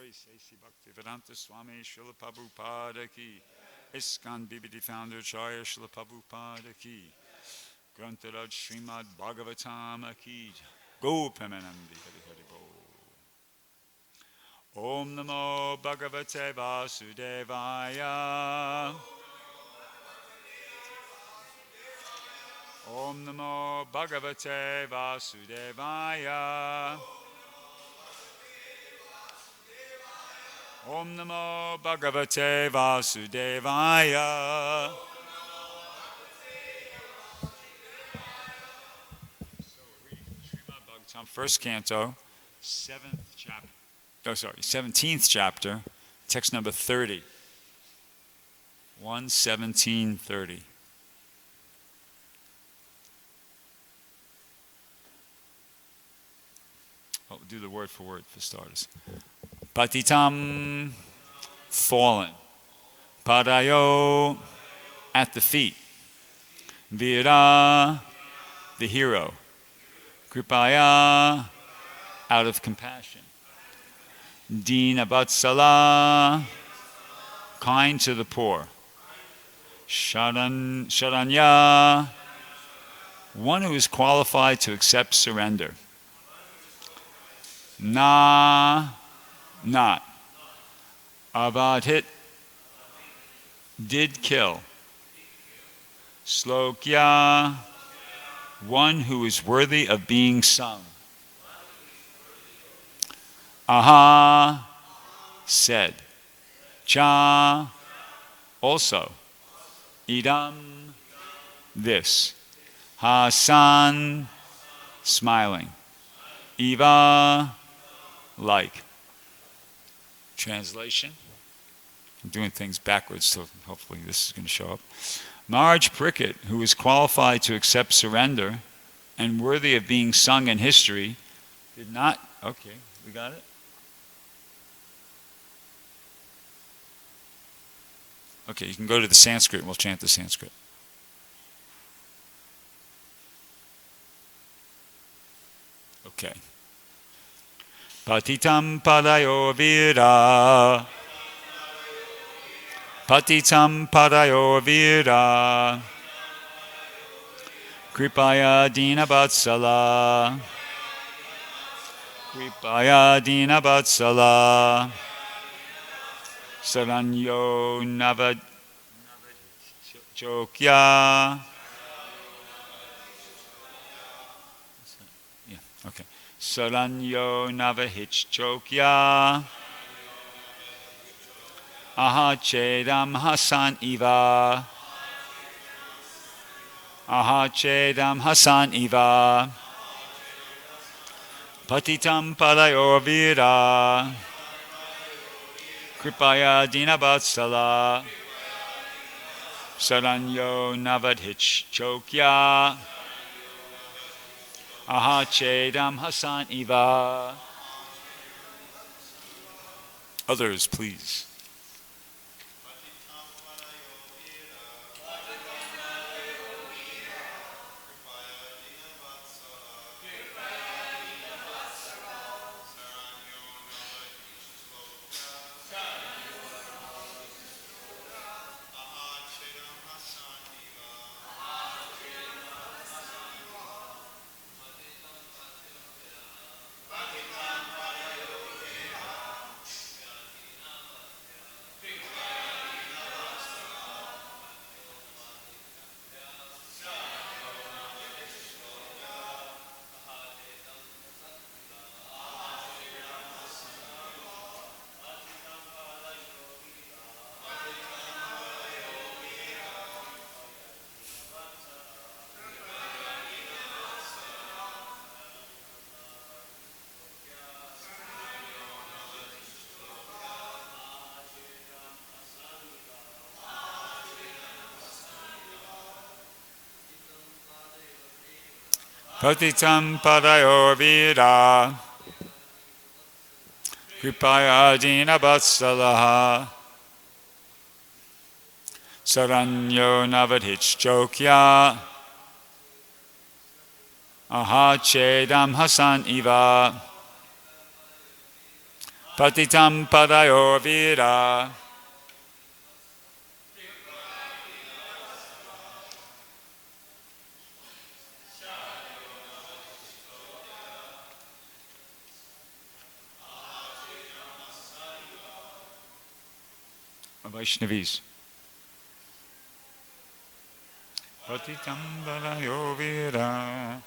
Jai Sri Bhaktivedanta Swami Srila Prabhupada ki. ISKCON BBD founder Acharya Srila Prabhupada ki. Grantaraj Srimad Bhagavatam ki. Go Premanandi Hari Hari Bo. Om Namo Bhagavate Vasudevaya. Om Namo Bhagavate Vasudevaya. Om Namo Bhagavate Vasudevaya. So we're reading from Srimad Bhagavatam, first canto, 17th chapter, text number 30. 1:17:30. We'll do the word for word for starters. Patitam, fallen. Padayo, at the feet. Vira, the hero. Kripaya, out of compassion. Dina Vatsala, kind to the poor. Sharanya, one who is qualified to accept surrender. Na, not. Avadhit, did kill. Slokya, one who is worthy of being sung. Aha, said. Cha, also. Idam, this. Hasan, smiling. Eva, like. Translation. I'm doing things backwards, so hopefully this is going to show up. Marge Prickett, who is qualified to accept surrender and worthy of being sung in history, did not. Okay, we got it? Okay, you can go to the Sanskrit and we'll chant the Sanskrit. Okay. Patitam padayo vira. Patitam padayo vira. Kripaya dina vatsala. Kripaya dina vatsala. Saranyo navachokya. Yeah, okay. Saranyo navahichokya. Aha chedam hasan iva. Aha chedam hasan iva. Patitam padayo vira. Kripaya dinavatsala. Saranyo navadhichokya. Aha chedam hasan iva. Others, please. Patitam padayo vira. Kripaya dina vatsalaha. Saranyo navadhichokya. Aha chedam hasan iva. Patitam padayo vira. Vaishnavis. Patitam padayo vira.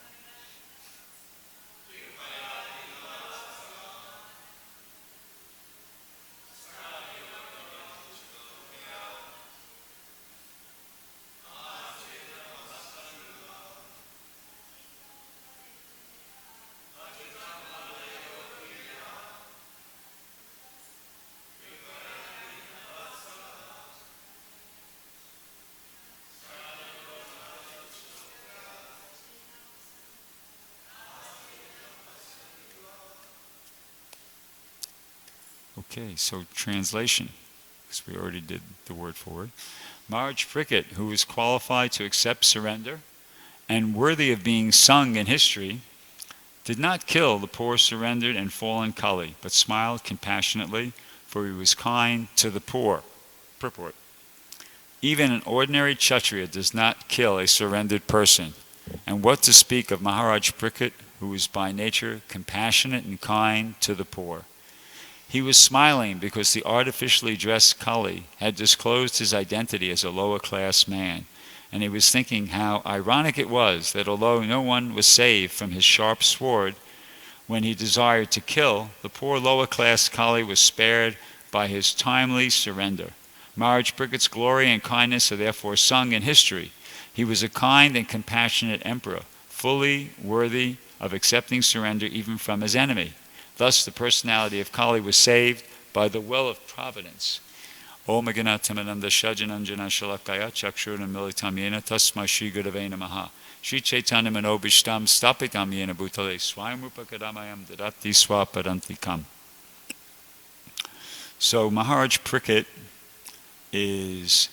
Okay, so translation, because we already did the word for word. Maharaj Prickett, who was qualified to accept surrender and worthy of being sung in history, did not kill the poor surrendered and fallen Kali, but smiled compassionately, for he was kind to the poor. Purport. Even an ordinary Kshatriya does not kill a surrendered person, and what to speak of Maharaj Prickett, who was by nature compassionate and kind to the poor. He was smiling because the artificially dressed Kali had disclosed his identity as a lower class man, and he was thinking how ironic it was that although no one was saved from his sharp sword when he desired to kill, the poor lower class Kali was spared by his timely surrender. Maharaj Prickett's glory and kindness are therefore sung in history. He was a kind and compassionate emperor, fully worthy of accepting surrender even from his enemy. Thus, the personality of Kali was saved by the will of providence. Om Aganatamana Shajananjana Shalakaya Chakshurna Militam Yena Tasma Shri Gurave Namaha Shri Chaitanya Manobishtam Stapitam Yena Bhutale Swayamrupa Kadamayam Dadati Swapadantikam. So Maharaj Prickett is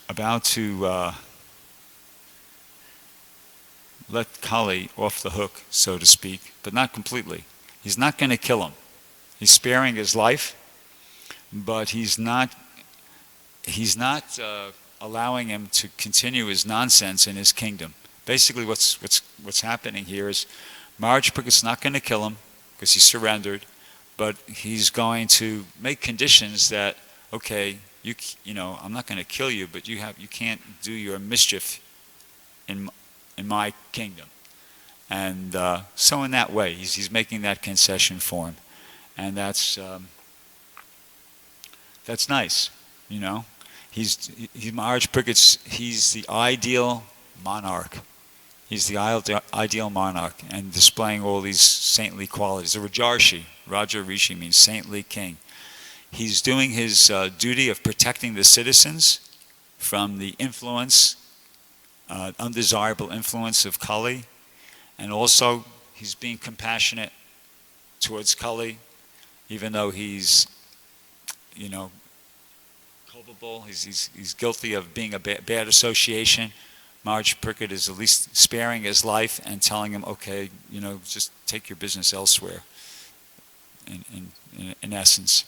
about to let Kali off the hook, so to speak, but not completely. He's not going to kill him. He's sparing his life, but he's not allowing him to continue his nonsense in his kingdom. Basically, what's happening here is Maharaj Prickett's not going to kill him because he surrendered, but he's going to make conditions that, okay, you know, I'm not going to kill you, but you can't do your mischief in my kingdom. And so in that way, he's making that concession for him. And that's nice, you know. Maharaj Prickett's, he's the ideal monarch. He's the ideal monarch, and displaying all these saintly qualities. A Rajarshi, Raja Rishi means saintly king. He's doing his duty of protecting the citizens from the influence, undesirable influence of Kali, and also he's being compassionate towards Kali, even though he's, you know, culpable. He's guilty of being a bad association. Maharaj Prickett is at least sparing his life and telling him, okay, you know, just take your business elsewhere. In essence,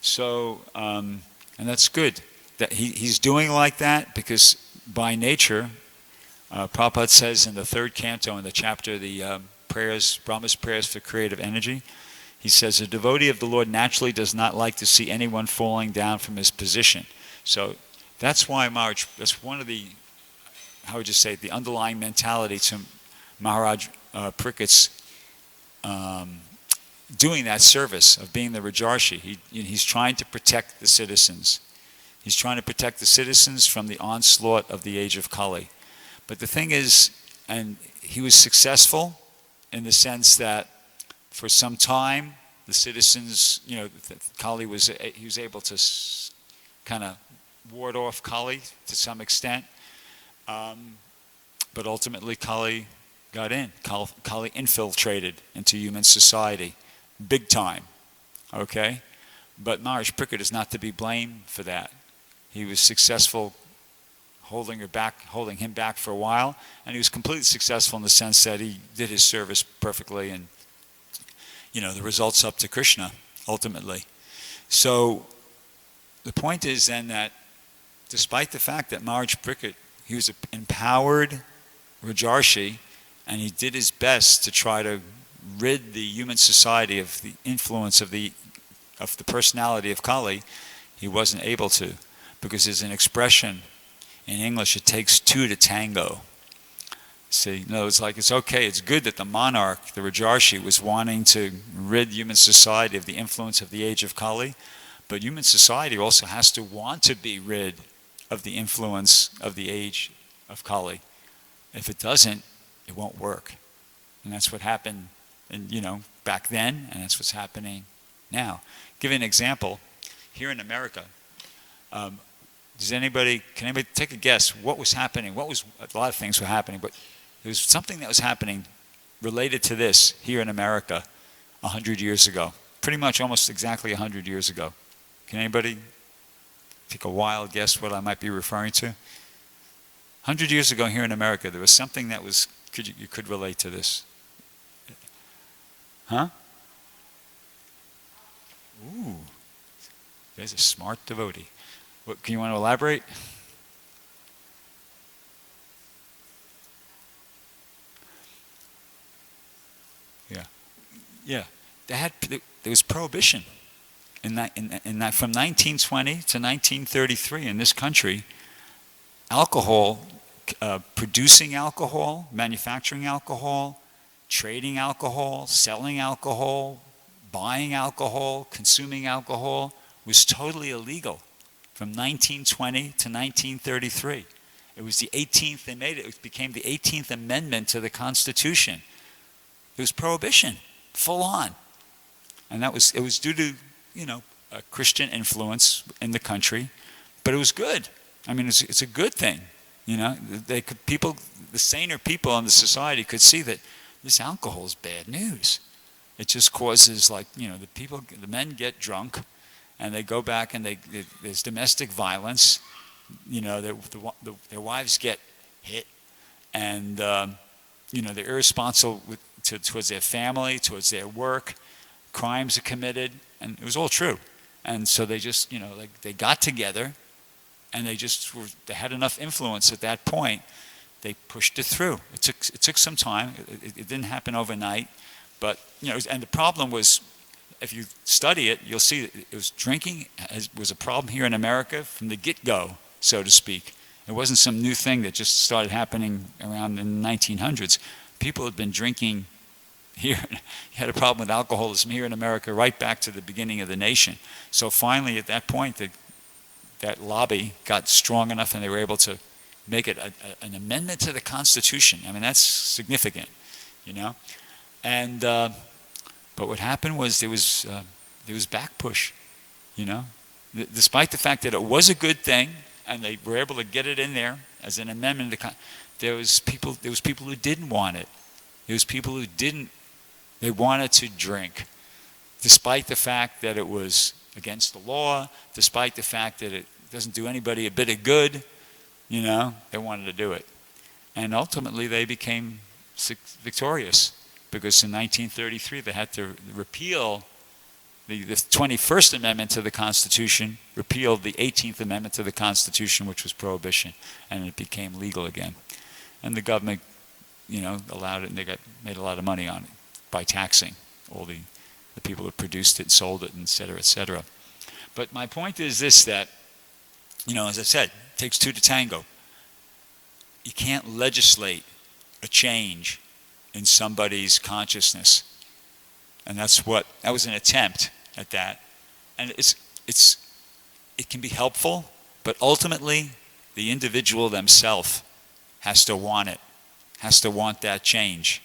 so and that's good that he's doing like that, because by nature, Prabhupada says in the third canto in the chapter, the prayers, Brahma's prayers for creative energy, he says a devotee of the Lord naturally does not like to see anyone falling down from his position. So that's why that's one of the, how would you say, the underlying mentality to Maharaj Prickett's doing that service of being the Rajarshi. He's trying to protect the citizens. He's trying to protect the citizens from the onslaught of the age of Kali. But the thing is, and he was successful in the sense that for some time, the citizens, you know, Kali was able to kind of ward off Kali to some extent. But ultimately, Kali got in. Kali infiltrated into human society, big time. Okay? But Maharaj Prickett is not to be blamed for that. He was successful holding him back for a while, and he was completely successful in the sense that he did his service perfectly, and the result's up to Krishna, ultimately. So the point is then that despite the fact that Maharaj Parikshit, he was an empowered Rajarshi, and he did his best to try to rid the human society of the influence of the personality of Kali, he wasn't able to, because there's an expression in English, it takes two to tango. See, it's like it's okay, it's good that the monarch, the Rajarshi, was wanting to rid human society of the influence of the age of Kali, but human society also has to want to be rid of the influence of the age of Kali. If it doesn't, it won't work. And that's what happened back then, and that's what's happening now. Give you an example. Here in America, can anybody take a guess what was happening? A lot of things were happening, but there was something that was happening related to this here in America 100 years ago. Pretty much almost exactly 100 years ago. Can anybody take a wild guess what I might be referring to? 100 years ago here in America, there was something that was, you could relate to this. Huh? Ooh, there's a smart devotee. Can you want to elaborate? Yeah. There was prohibition in that from 1920 to 1933 in this country. Alcohol, producing alcohol, manufacturing alcohol, trading alcohol, selling alcohol, buying alcohol, consuming alcohol was totally illegal from 1920 to 1933. It was the 18th, it became the 18th Amendment to the Constitution. It was prohibition, full on. And it was due to, a Christian influence in the country, but it was good. I mean, it's a good thing. The saner people in the society could see that this alcohol is bad news. It just causes, the men get drunk, and they go back and there's domestic violence. Their wives get hit, and they're irresponsible towards their family, towards their work. Crimes are committed, and it was all true. And so they just, they got together, and they had enough influence at that point. They pushed it through. It took some time. It didn't happen overnight, but and the problem was, if you study it, you'll see that it was drinking was a problem here in America from the get-go, so to speak. It wasn't some new thing that just started happening around in the 1900s. People had been drinking here. You had a problem with alcoholism here in America right back to the beginning of the nation. So finally, at that point, that lobby got strong enough, and they were able to make it an amendment to the Constitution. I mean, that's significant, And but what happened was there was back push, Despite the fact that it was a good thing, and they were able to get it in there as an amendment to there was people who didn't want it. There was people who didn't. They wanted to drink, despite the fact that it was against the law, despite the fact that it doesn't do anybody a bit of good. They wanted to do it. And ultimately they became victorious, because in 1933 they had to repeal the 21st Amendment to the Constitution, repealed the 18th Amendment to the Constitution, which was prohibition, and it became legal again. And the government, allowed it, and they made a lot of money on it by taxing all the people who produced it and sold it, and et cetera, et cetera. But my point is this, that, as I said, it takes two to tango. You can't legislate a change in somebody's consciousness. And that was an attempt at that. And it can be helpful, but ultimately the individual themselves has to want it, has to want that change.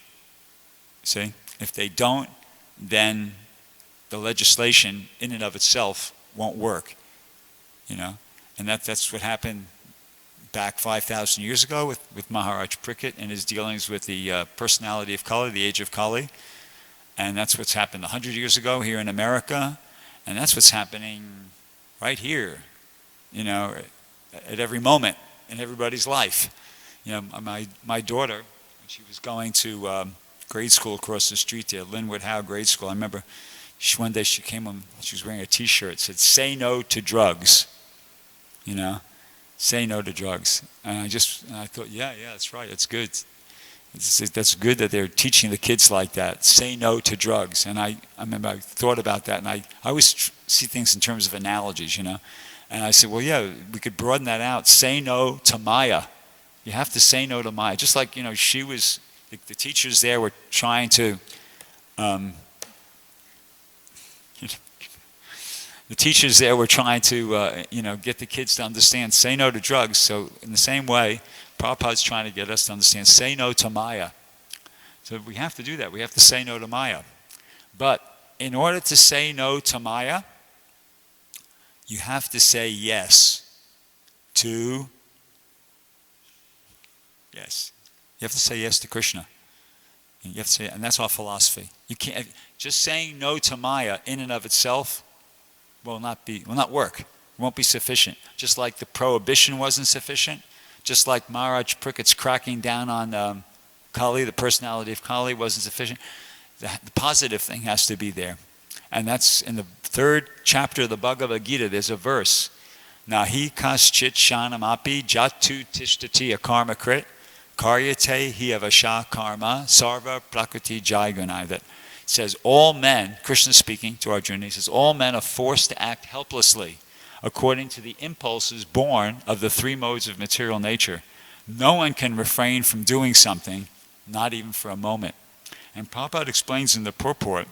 See? If they don't, then the legislation in and of itself won't work. And that's what happened back 5,000 years ago with Maharaj Parikshit and his dealings with the personality of Kali, the age of Kali. And that's what's happened 100 years ago here in America. And that's what's happening right here, at every moment in everybody's life. My daughter, when she was going to grade school across the street there, Linwood Howe Grade School. I remember one day she came home, she was wearing a T-shirt that said, "Say no to drugs," say no to drugs. And I thought, yeah, that's right, that's good. That's good that they're teaching the kids like that, say no to drugs. And I remember I thought about that, and I always see things in terms of analogies, And I said, well, yeah, we could broaden that out. Say no to Maya. You have to say no to Maya. Just like, she was, the teachers there were trying to, the teachers there were trying to, get the kids to understand, say no to drugs. So in the same way, Prabhupada's trying to get us to understand, say no to Maya. So we have to do that. We have to say no to Maya. But in order to say no to Maya, you have to say yes to, yes. You have to say yes to Krishna. You have to say, and that's our philosophy. You can't, just saying no to Maya in and of itself will not work. It won't be sufficient. Just like the prohibition wasn't sufficient, just like Maharaj Priket's cracking down on Kali, the personality of Kali wasn't sufficient. The positive thing has to be there. And that's in the 3rd chapter of the Bhagavad Gita, there's a verse. Nahi kaschit shanamapi jatu tishtati akarma krit karyate hi avasha karma sarva prakriti jaigunai. That says all men, Krishna speaking to Arjuna, he says all men are forced to act helplessly according to the impulses born of the 3 modes of material nature. No one can refrain from doing something, not even for a moment. And Prabhupada explains in the purport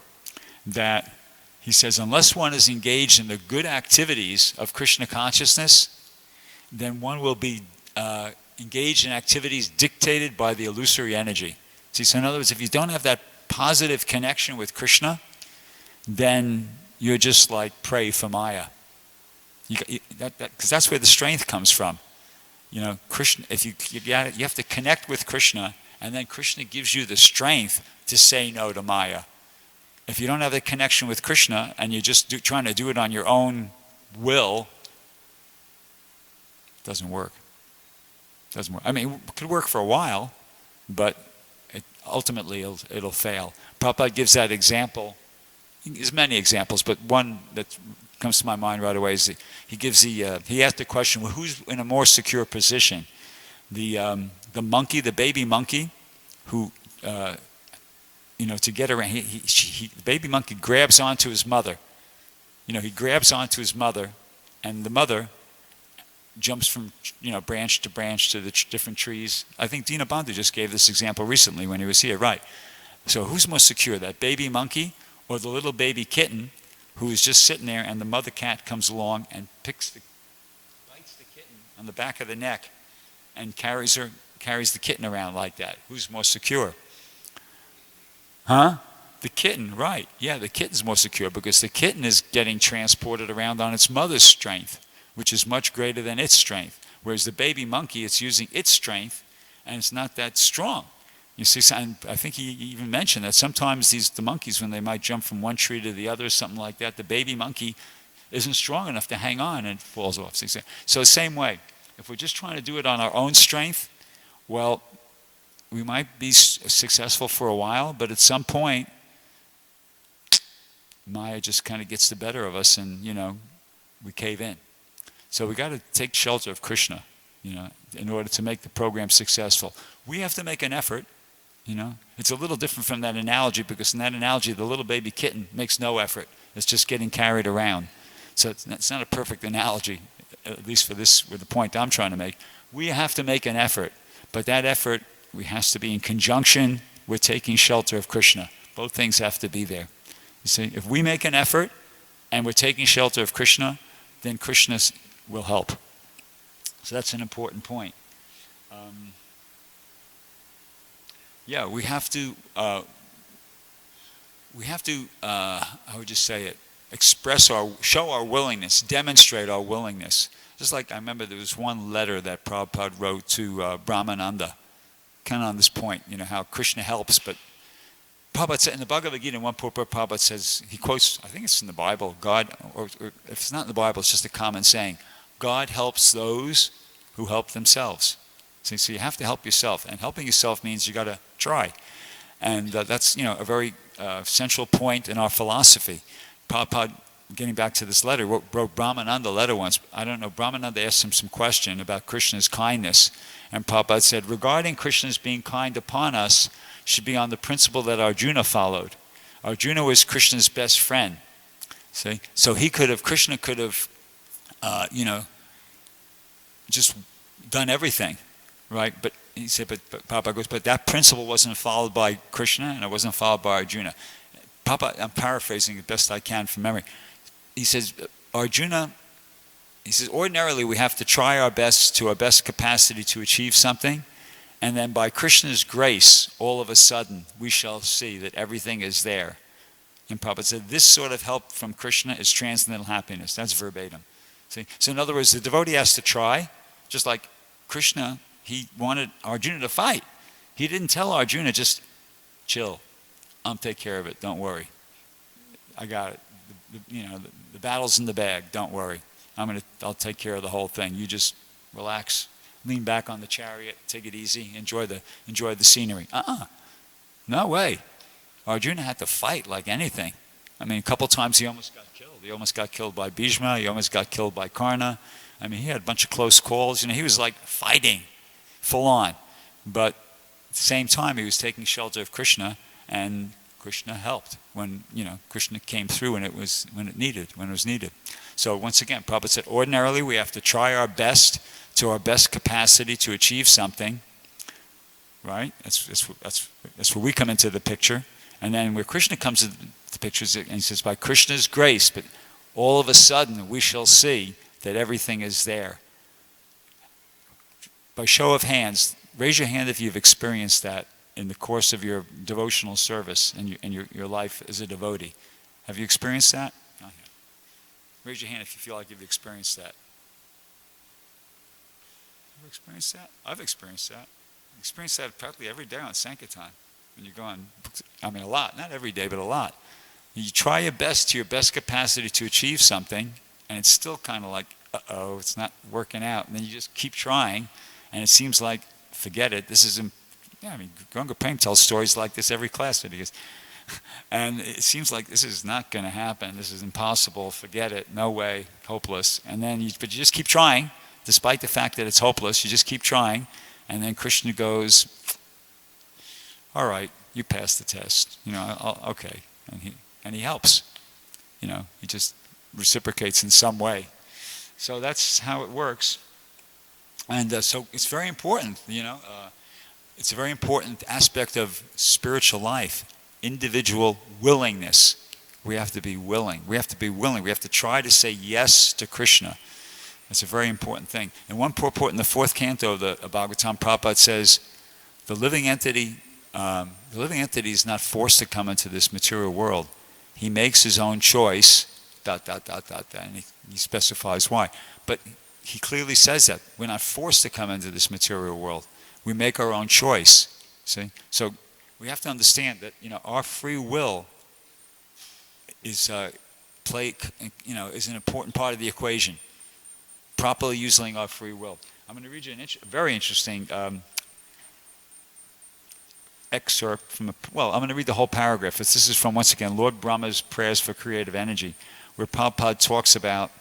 that he says, unless one is engaged in the good activities of Krishna consciousness, then one will be engaged in activities dictated by the illusory energy. See, so in other words, if you don't have that positive connection with Krishna, then you're just like prey for Maya. Because that's where the strength comes from. Krishna. If you have to connect with Krishna, and then Krishna gives you the strength to say no to Maya. If you don't have the connection with Krishna and you're just trying to do it on your own will, it doesn't work. I mean, it could work for a while, but ultimately it'll fail. Prabhupada gives that example. There's many examples, but one that comes to my mind right away is he asked the question, well, who's in a more secure position? The monkey, the baby monkey, who to get around, the baby monkey grabs onto his mother. He grabs onto his mother, and the mother jumps from branch to branch to the different trees. I think Dinabandhu just gave this example recently when he was here, right? So who's more secure, that baby monkey or the little baby kitten who is just sitting there, and the mother cat comes along and bites the kitten on the back of the neck and carries the kitten around like that? Who's more secure? Huh? The kitten, right. Yeah, the kitten's more secure because the kitten is getting transported around on its mother's strength, which is much greater than its strength. Whereas the baby monkey, it's using its strength, and it's not that strong. You see, and I think he even mentioned that sometimes the monkeys, when they might jump from one tree to the other, something like that, the baby monkey isn't strong enough to hang on and falls off. So the same way, if we're just trying to do it on our own strength, well, we might be successful for a while, but at some point, Maya just kind of gets the better of us, and we cave in. So we got to take shelter of Krishna, in order to make the program successful. We have to make an effort. It's a little different from that analogy, because in that analogy, the little baby kitten makes no effort. It's just getting carried around. So it's not a perfect analogy, at least for the point I'm trying to make. We have to make an effort, but that effort has to be in conjunction with taking shelter of Krishna. Both things have to be there. You see, if we make an effort and we're taking shelter of Krishna, then Krishna will help. So that's an important point. We have to, how would you say it, show our willingness, demonstrate our willingness. Just like I remember there was one letter that Prabhupada wrote to Brahmananda, kind of on this point, how Krishna helps, but Prabhupada said in the Bhagavad Gita, in one purport, Prabhupada says, he quotes, I think it's in the Bible, God, or if it's not in the Bible, it's just a common saying, God helps those who help themselves. So you have to help yourself, and helping yourself means you got to try. And that's, a very central point in our philosophy. Prabhupada, getting back to this letter, wrote Brahmananda a letter once. I don't know, Brahmananda asked him some question about Krishna's kindness. And Prabhupada said, regarding Krishna's being kind upon us, should be on the principle that Arjuna followed. Arjuna was Krishna's best friend. See? So Krishna could have, just done everything, right? But he said, but Prabhupada goes, but that principle wasn't followed by Krishna and it wasn't followed by Arjuna. Prabhupada, I'm paraphrasing the best I can from memory. He says, ordinarily we have to try our best to our best capacity to achieve something, and then by Krishna's grace, all of a sudden, we shall see that everything is there. And Prabhupada said, this sort of help from Krishna is transcendental happiness. That's verbatim. See? So in other words, the devotee has to try, just like Krishna, he wanted Arjuna to fight. He didn't tell Arjuna, just chill. I'll take care of it. Don't worry. I got it. The battle's in the bag. Don't worry. I'll take care of the whole thing. You just relax, lean back on the chariot, take it easy, enjoy the scenery. No way. Arjuna had to fight like anything. A couple times he almost got killed. He almost got killed by Bhishma. He almost got killed by Karna. He had a bunch of close calls. He was like fighting, full on. But at the same time, he was taking shelter of Krishna, and Krishna helped when Krishna came through when it was needed. So once again, Prabhupada said, ordinarily we have to try our best to our best capacity to achieve something, right? That's where we come into the picture. And then where Krishna comes into the picture, and he says, by Krishna's grace, but all of a sudden we shall see that everything is there. By show of hands, raise your hand if you've experienced that in the course of your devotional service and your life as a devotee. Have you experienced that? Not yet. Raise your hand if you feel like you've experienced that. Ever experienced that? I've experienced that. I've experienced that practically every day on Sankirtan. When you're going, a lot, not every day, but a lot. You try your best to your best capacity to achieve something, and it's still kind of like, it's not working out. And then you just keep trying, and it seems like, forget it. This is, Ganga Prem tells stories like this every class that he gives. And it seems like this is not going to happen. This is impossible. Forget it. No way. Hopeless. But you just keep trying, despite the fact that it's hopeless. You just keep trying, and then Krishna goes, all right, you passed the test. Okay, and he helps. He just reciprocates in some way. So that's how it works. And so it's very important. It's a very important aspect of spiritual life. Individual willingness. We have to be willing. We have to try to say yes to Krishna. That's a very important thing. And one purport in the fourth canto of the Bhagavatam, Prabhupada says, the living entity is not forced to come into this material world. He makes his own choice, ... and he specifies why. But he clearly says that. We're not forced to come into this material world. We make our own choice. See? So we have to understand that, our free will is is an important part of the equation. Properly using our free will. I'm going to read you a very interesting excerpt from I'm going to read the whole paragraph. This is from, once again, Lord Brahma's Prayers for Creative Energy, where Prabhupada talks about,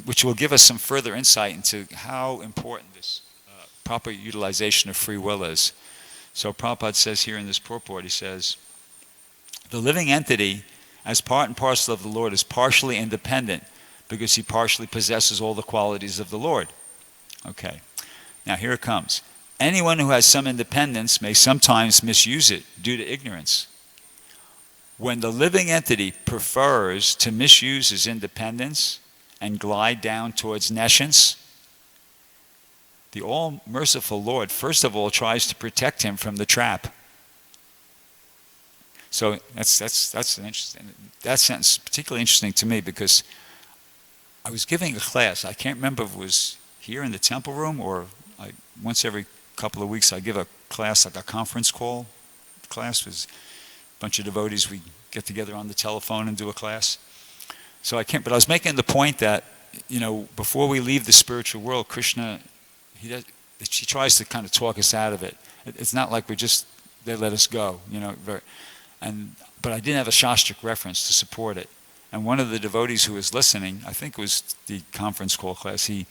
which will give us some further insight into how important this proper utilization of free will is. So Prabhupada says here in this purport, he says, the living entity, as part and parcel of the Lord, is partially independent because he partially possesses all the qualities of the Lord. Okay, now here it comes. Anyone who has some independence may sometimes misuse it due to ignorance. When the living entity prefers to misuse his independence and glide down towards nescience, the all-merciful Lord, first of all, tries to protect him from the trap. So that's an interesting. That sentence is particularly interesting to me because I was giving a class. I can't remember if it was here in the temple room or once every couple of weeks I give a class, like a conference call class with a bunch of devotees. We get together on the telephone and do a class. So but I was making the point that, before we leave the spiritual world, Krishna, she tries to kind of talk us out of it. It's not like they let us go, but I didn't have a Shastric reference to support it. And one of the devotees who was listening, I think it was the conference call class, he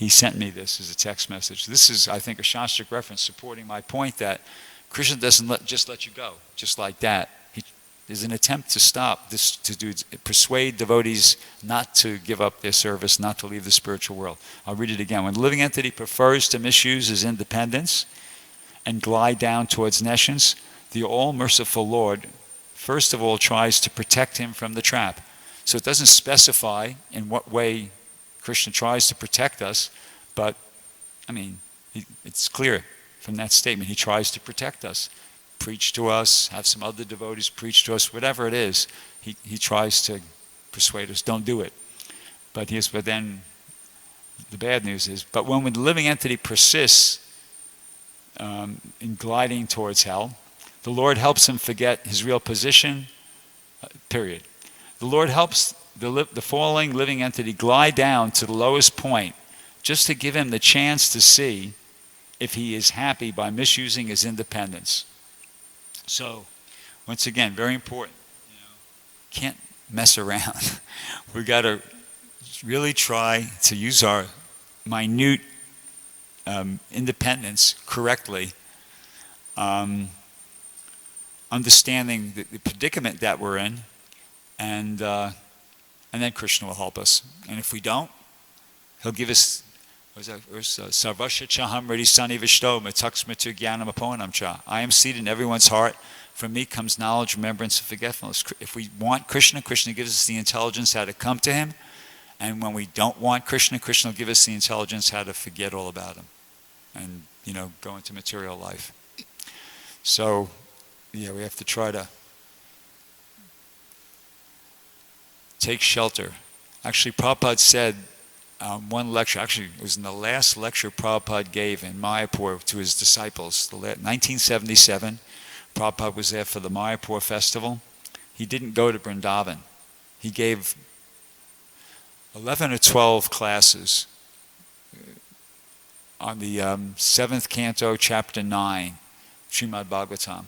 sent me this as a text message. This is, I think, a Shastric reference supporting my point that Krishna doesn't just let you go, just like that. There's an attempt to stop this, persuade devotees not to give up their service, not to leave the spiritual world. I'll read it again. When the living entity prefers to misuse his independence and glide down towards nescience, the all-merciful Lord first of all tries to protect him from the trap. So it doesn't specify in what way Krishna tries to protect us, but, it's clear from that statement. He tries to protect us, preach to us, have some other devotees preach to us, whatever it is, he tries to persuade us, don't do it. But then the bad news is, but when the living entity persists in gliding towards hell, the Lord helps him forget his real position, period. The Lord helps the falling living entity glide down to the lowest point just to give him the chance to see if he is happy by misusing his independence. So, once again, very important. Can't mess around. We got to really try to use our minute independence correctly, understanding the predicament that we're in, and then Krishna will help us. And if we don't, he'll give us. Sarvasya chaham radisani vishto mataksmritu jnanam aponam cha. I am seated in everyone's heart. From me comes knowledge, remembrance, and forgetfulness. If we want Krishna, Krishna gives us the intelligence how to come to him. And when we don't want Krishna, Krishna will give us the intelligence how to forget all about him. And, go into material life. So, we have to try to take shelter. Actually, Prabhupada said, one lecture, actually it was in the last lecture Prabhupada gave in Mayapur to his disciples, 1977. Prabhupada was there for the Mayapur festival. He didn't go to Vrindavan. He gave 11 or 12 classes on the 7th canto, chapter 9, Srimad Bhagavatam.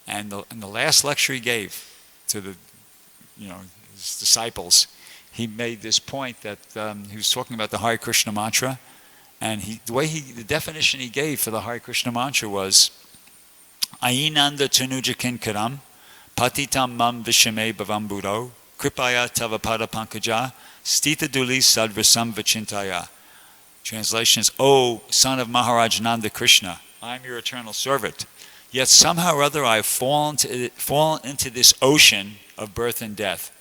And the last lecture he gave to his disciples, he made this point that he was talking about the Hare Krishna mantra, and the definition he gave for the Hare Krishna mantra was Ainanda Tanujakin Karam Patitam Mam Vishame Bhavambudo Kripaya Tavapada Pankaja Stita Duli Sadvasam Vachintaya. Translation is, O son of Maharaj Nanda Krishna, I am your eternal servant. Yet somehow or other I have fallen into this ocean of birth and death.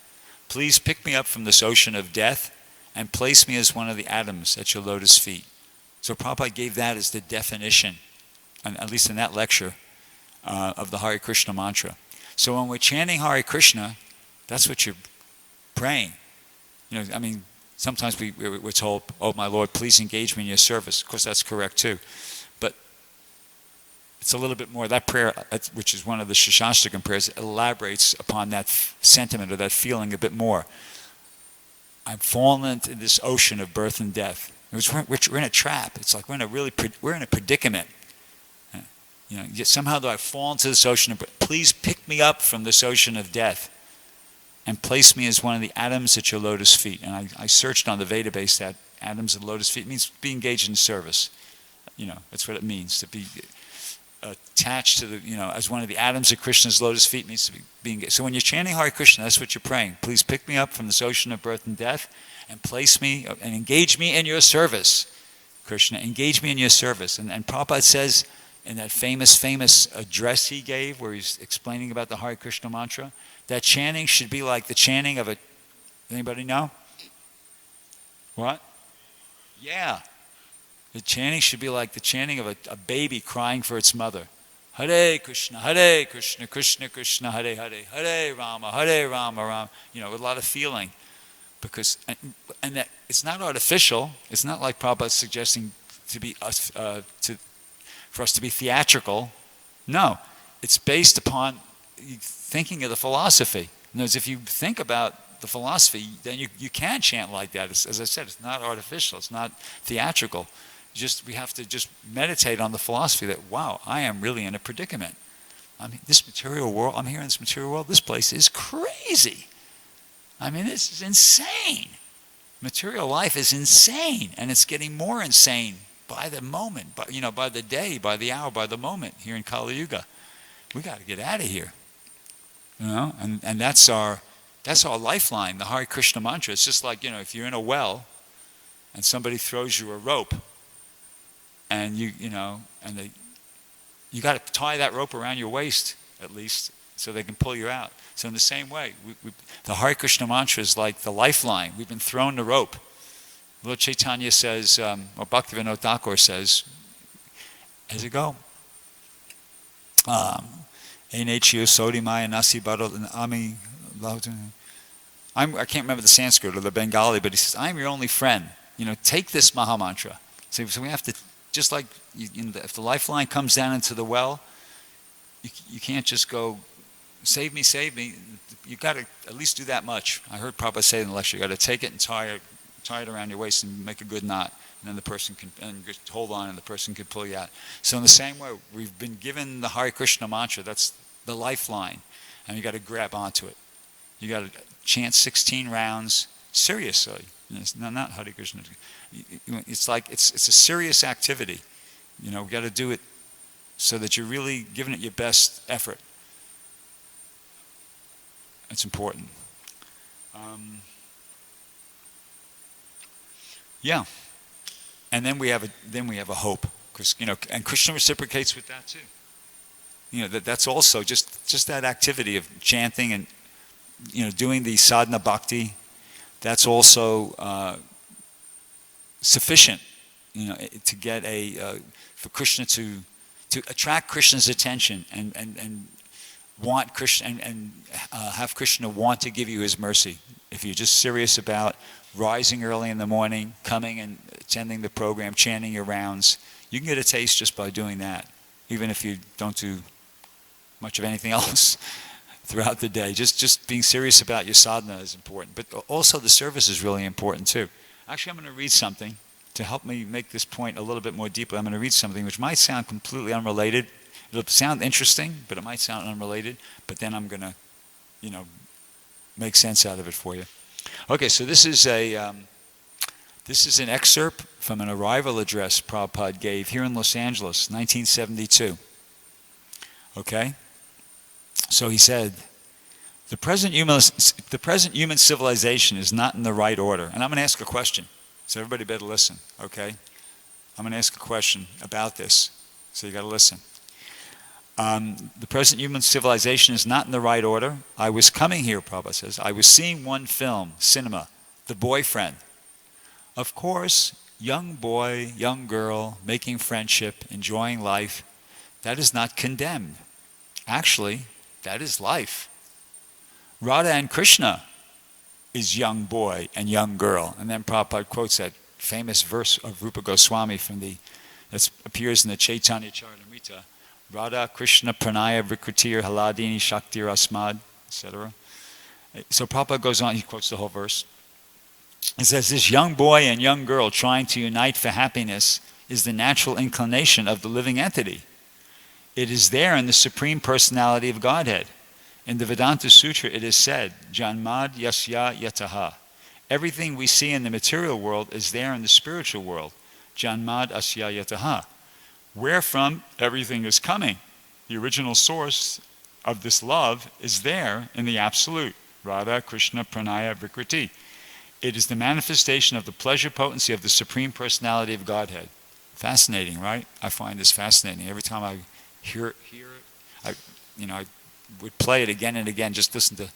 Please pick me up from this ocean of death and place me as one of the atoms at your lotus feet. So Prabhupada gave that as the definition, at least in that lecture, of the Hare Krishna mantra. So when we're chanting Hare Krishna, that's what you're praying. Sometimes we're told, oh my Lord, please engage me in your service. Of course, that's correct too. But it's a little bit more. That prayer, which is one of the Shastakam prayers, elaborates upon that sentiment or that feeling a bit more. I've fallen into this ocean of birth and death. We're in a trap. It's like we're in a predicament. Yet somehow though I've fallen into this ocean of birth, please pick me up from this ocean of death and place me as one of the atoms at your lotus feet. And I searched on the Veda-base that atoms at lotus feet. It means be engaged in service. That's what it means, to be attached to as one of the atoms at Krishna's lotus feet means to be engaged. So when you're chanting Hare Krishna, that's what you're praying. Please pick me up from this ocean of birth and death and place me and engage me in your service. Krishna, engage me in your service. And Prabhupada says in that famous address he gave where he's explaining about the Hare Krishna mantra, that chanting should be like the chanting of anybody know? What? Yeah. The chanting should be like the chanting of a baby crying for its mother. Hare Krishna, Krishna Krishna, Hare Hare, Hare Rama, Rama. With a lot of feeling. Because, and that it's not artificial. It's not like Prabhupada's suggesting for us to be theatrical. No. It's based upon thinking of the philosophy. In other words, if you think about the philosophy, then you can chant like that. As I said, it's not artificial. It's not theatrical. we have to just meditate on the philosophy that, wow, I am really in a predicament. I'm here in this material world, this place is crazy. I mean, this is insane. Material life is insane, and it's getting more insane by the moment, by the day, by the hour, by the moment here in Kali Yuga. We got to get out of here, and that's our lifeline, the Hare Krishna mantra. It's just like, if you're in a well, and somebody throws you a rope, and you got to tie that rope around your waist at least, so they can pull you out. So in the same way, the Hare Krishna mantra is like the lifeline. We've been thrown the rope. Lord Chaitanya says, or Bhaktivinoda Thakur says, as it go? I can't remember the Sanskrit or the Bengali, but he says, I'm your only friend. Take this Maha Mantra. So we have to, just like if the lifeline comes down into the well, you can't just go, save me, save me. You've got to at least do that much. I heard Prabhupada say in the lecture, you got to take it and tie it around your waist and make a good knot, and then the person can just hold on, and the person can pull you out. So in the same way, we've been given the Hare Krishna mantra. That's the lifeline, and you got to grab onto it. You got to chant 16 rounds seriously. Not Hare Krishna. It's like it's a serious activity. We got to do it so that you're really giving it your best effort. It's important. Yeah, and then we have a hope, because and Krishna reciprocates with that too. That's also just that activity of chanting and doing the sadhana bhakti. That's also sufficient, to get for Krishna to attract Krishna's attention and want Krishna and have Krishna want to give you his mercy. If you're just serious about rising early in the morning, coming and attending the program, chanting your rounds, you can get a taste just by doing that, even if you don't do much of anything else throughout the day. Just being serious about your sadhana is important. But also the service is really important too. Actually, I'm going to read something to help me make this point a little bit more deeply. I'm going to read something which might sound completely unrelated. It'll sound interesting, but it might sound unrelated. But then I'm going to, make sense out of it for you. Okay, so this is an excerpt from an arrival address Prabhupada gave here in Los Angeles, 1972. Okay? So he said, the present human civilization is not in the right order. And I'm going to ask a question, so everybody better listen, okay? I'm going to ask a question about this, so you got to listen. The present human civilization is not in the right order. I was coming here, Prabhupada says. I was seeing one film, cinema, The Boyfriend. Of course, young boy, young girl, making friendship, enjoying life, that is not condemned. Actually, that is life. Radha and Krishna is young boy and young girl. And then Prabhupada quotes that famous verse of Rupa Goswami that appears in the Chaitanya Charitamrita. Radha Krishna Pranaya Vikritir Haladini Shaktir Asmad, etc. So Prabhupada goes on, he quotes the whole verse. He says, this young boy and young girl trying to unite for happiness is the natural inclination of the living entity. It is there in the Supreme Personality of Godhead. In the Vedanta Sutra it is said, Janmad Yasya Yataha. Everything we see in the material world is there in the spiritual world. Janmad Asya Yataha. Wherefrom everything is coming. The original source of this love is there in the Absolute. Radha Krishna Pranaya Vikriti. It is the manifestation of the pleasure potency of the Supreme Personality of Godhead. Fascinating, right? I find this fascinating. Every time I hear it, I would play it again and again, just listen to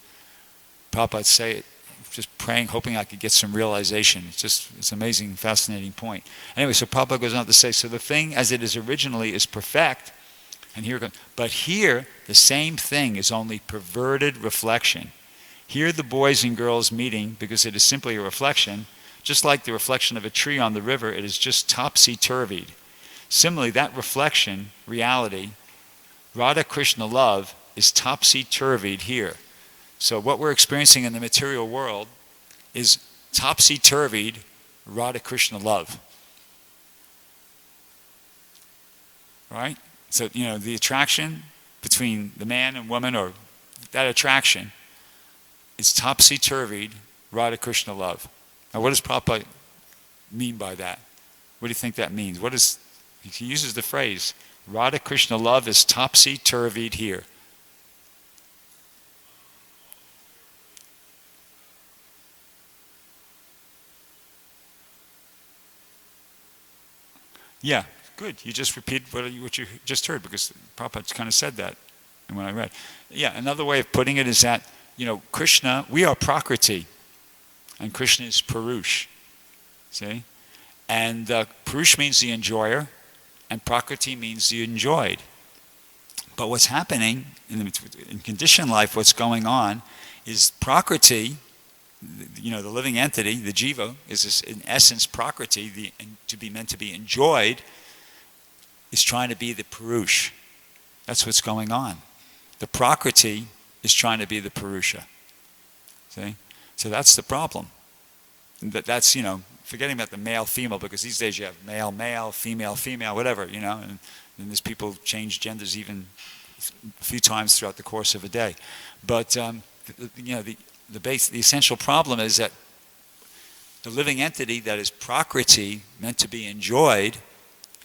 Prabhupada say it, just praying, hoping I could get some realization. It's an amazing, fascinating point. Anyway, so Prabhupada goes on to say, so the thing as it is originally is perfect, and here it goes, but here the same thing is only perverted reflection. Here the boys and girls meeting, because it is simply a reflection, just like the reflection of a tree on the river, it is just topsy-turvied. Similarly, that reflection, reality, Radha Krishna love, is topsy-turvied here. So what we're experiencing in the material world is topsy-turvied Radha Krishna love. right? So, the attraction between the man and woman, or that attraction, is topsy-turvied Radha Krishna love. Now, what does Prabhupada mean by that? What do you think that means? He uses the phrase, Radha Krishna love is topsy-turvied here. Yeah, good. You just repeated what you just heard, because Prabhupada kind of said that when I read. Yeah, another way of putting it is that, Krishna, we are Prakriti, and Krishna is Purush. See? And Purush means the enjoyer, and Prakriti means the enjoyed. But what's happening in conditioned life, what's going on, is Prakriti, the living entity, the jiva, is in essence Prakriti, meant to be enjoyed, is trying to be the Purush. That's what's going on. The Prakriti is trying to be the Purusha. See? So that's the problem. That's, forgetting about the male-female, because these days you have male-male, female-female, whatever, and there's people change genders even a few times throughout the course of a day. But, the essential problem is that the living entity that is Prakriti, meant to be enjoyed,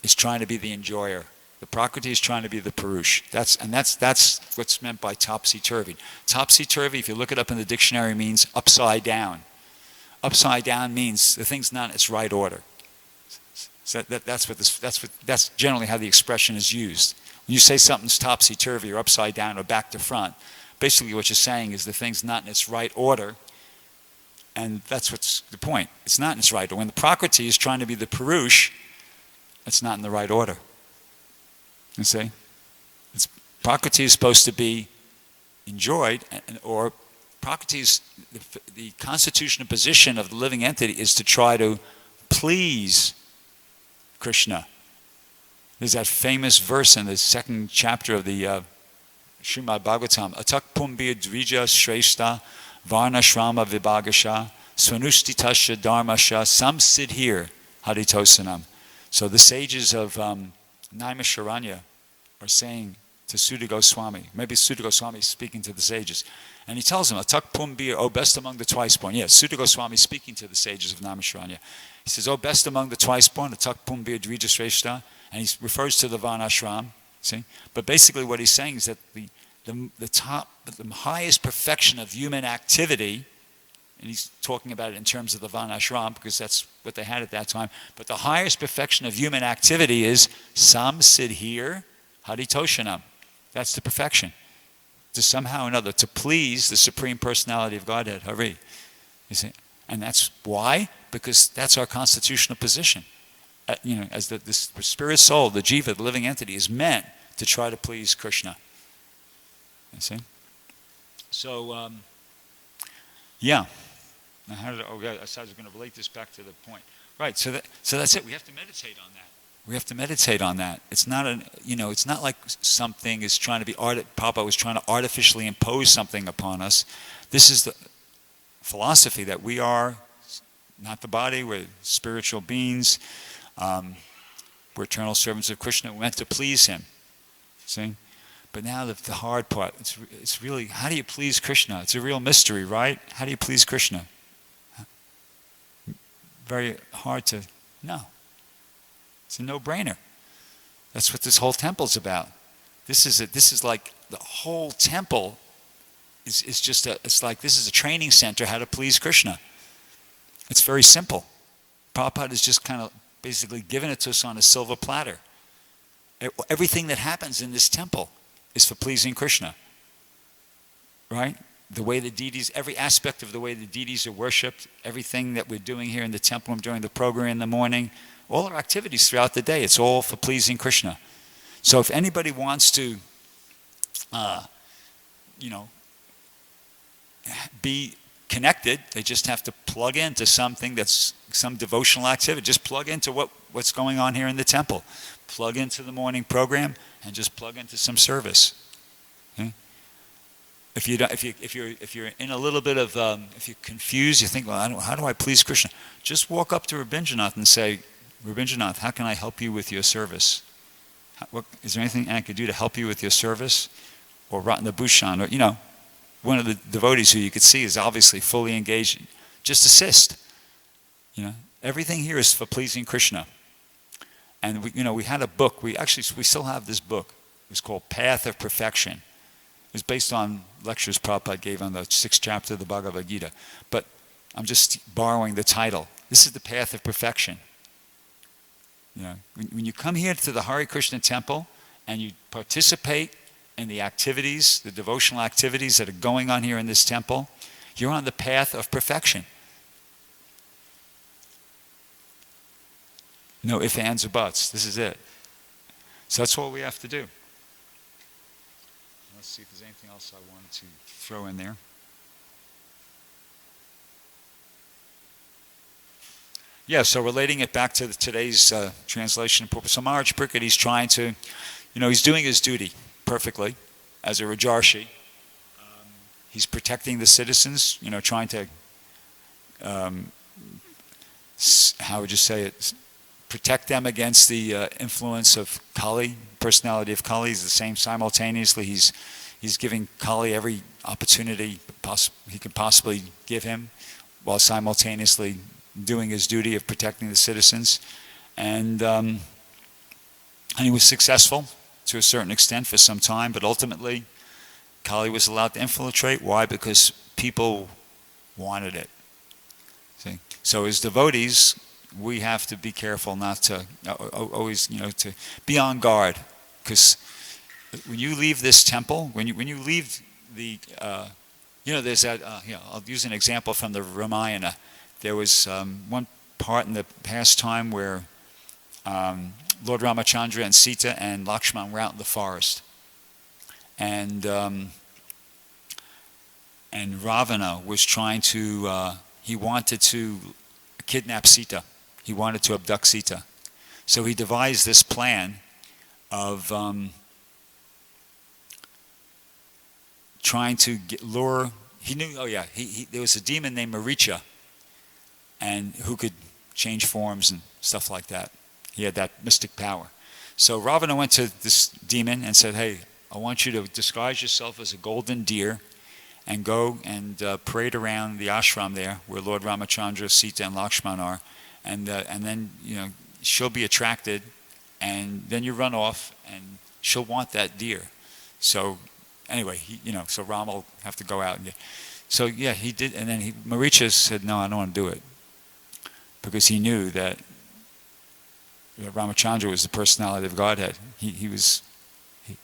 is trying to be the enjoyer. The Prakriti is trying to be the Purush. That's what's meant by topsy-turvy. Topsy-turvy, if you look it up in the dictionary, means upside down. Upside down means the thing's not in its right order. So that's generally how the expression is used. When you say something's topsy-turvy or upside down or back to front, basically what you're saying is the thing's not in its right order, and that's what's the point. It's not in its right order. When the Prakriti is trying to be the Purush, it's not in the right order. You see? Prakriti is supposed to be enjoyed, or Prakriti's, the constitutional position of the living entity is to try to please Krishna. There's that famous verse in the second chapter of the Srimad Bhagavatam, Atak Pumbir Dvija Shrestha Varna Shrama Vibhagasha Swanustitasha Dharmasha Samsidhir Haritosanam. So the sages of Naimisharanya are saying to Sutta Goswami, maybe Sutta Goswami is speaking to the sages, and he tells them, Atak Pumbir, O best among the twice born. Yes, Sutta Goswami is speaking to the sages of Naimisharanya. He says, O best among the twice born, Atak Pumbir Dvija Shrestha, and he refers to the Varnashram. See? But basically what he's saying is that the highest perfection of human activity, and he's talking about it in terms of the Varnashram, because that's what they had at that time, but the highest perfection of human activity is Samsidhir Haritoshanam. That's the perfection. To somehow or another, to please the Supreme Personality of Godhead, Hari. You see? And that's why? Because that's our constitutional position. As the spirit soul, the jiva, the living entity, is meant to try to please Krishna. You see? So, yeah. Now I said I was going to relate this back to the point. Right, so that's it. We have to meditate on that. We have to meditate on that. It's not it's not like something is trying to be Papa was trying to artificially impose something upon us. This is the philosophy that we are not the body, we're spiritual beings. We're eternal servants of Krishna. We're meant to please Him. See? But now the hard part, it's really, how do you please Krishna? It's a real mystery, right? How do you please Krishna? Very hard to know. It's a no-brainer. That's what this whole temple's about. This is like the whole temple is just it's like this is a training center how to please Krishna. It's very simple. Prabhupada is just kind of basically given it to us on a silver platter. Everything that happens in this temple is for pleasing Krishna. Right? The way the deities, every aspect of the way the deities are worshipped, everything that we're doing here in the temple during the program in the morning, all our activities throughout the day, it's all for pleasing Krishna. So if anybody wants to, be connected, they just have to plug into something that's some devotional activity. Just plug into what's going on here in the temple. Plug into the morning program and just plug into some service. Okay? If you're in a little bit of if you're confused, you think, well, how do I please Krishna? Just walk up to Rabindranath and say, Rabindranath, how can I help you with your service? Is there anything I could do to help you with your service? Or Ratnabhushan, or, one of the devotees who you could see is obviously fully engaged. Just assist. Everything here is for pleasing Krishna. And we had a book. We still have this book. It was called Path of Perfection. It was based on lectures Prabhupada gave on the 6th chapter of the Bhagavad Gita. But I'm just borrowing the title. This is the Path of Perfection. When you come here to the Hare Krishna temple and you participate in the activities, the devotional activities that are going on here in this temple, you're on the path of perfection. No ifs, ands, or buts. This is it. So that's all we have to do. Let's see if there's anything else I wanted to throw in there. Yeah, so relating it back to today's translation. So Maharaj Pariksit, he's trying to, he's doing his duty perfectly as a Rajarshi. He's protecting the citizens, trying to, how would you say it, protect them against the influence of Kali, personality of Kali. He's the same simultaneously. He's giving Kali every opportunity he could possibly give him, while simultaneously doing his duty of protecting the citizens. And he was successful to a certain extent for some time, but ultimately Kali was allowed to infiltrate. Why? Because people wanted it. See? So as devotees, we have to be careful not to always, to be on guard, because when you leave this temple, when you leave the, there's that. I'll use an example from the Ramayana. There was one part in the past time where Lord Ramachandra and Sita and Lakshman were out in the forest, and Ravana was trying to. He wanted to kidnap Sita. He wanted to abduct Sita. So he devised this plan of trying to lure. He knew. Oh yeah, there was a demon named Maricha, and who could change forms and stuff like that. He had that mystic power. So Ravana went to this demon and said, "Hey, I want you to disguise yourself as a golden deer and go and parade around the ashram there where Lord Ramachandra, Sita, and Lakshman are, and then she'll be attracted, and then you run off, and she'll want that deer." So anyway, so Rama will have to go out and get. So yeah, he did, and then Maricha said, "No, I don't want to do it," because he knew that Ramachandra was the personality of Godhead. He was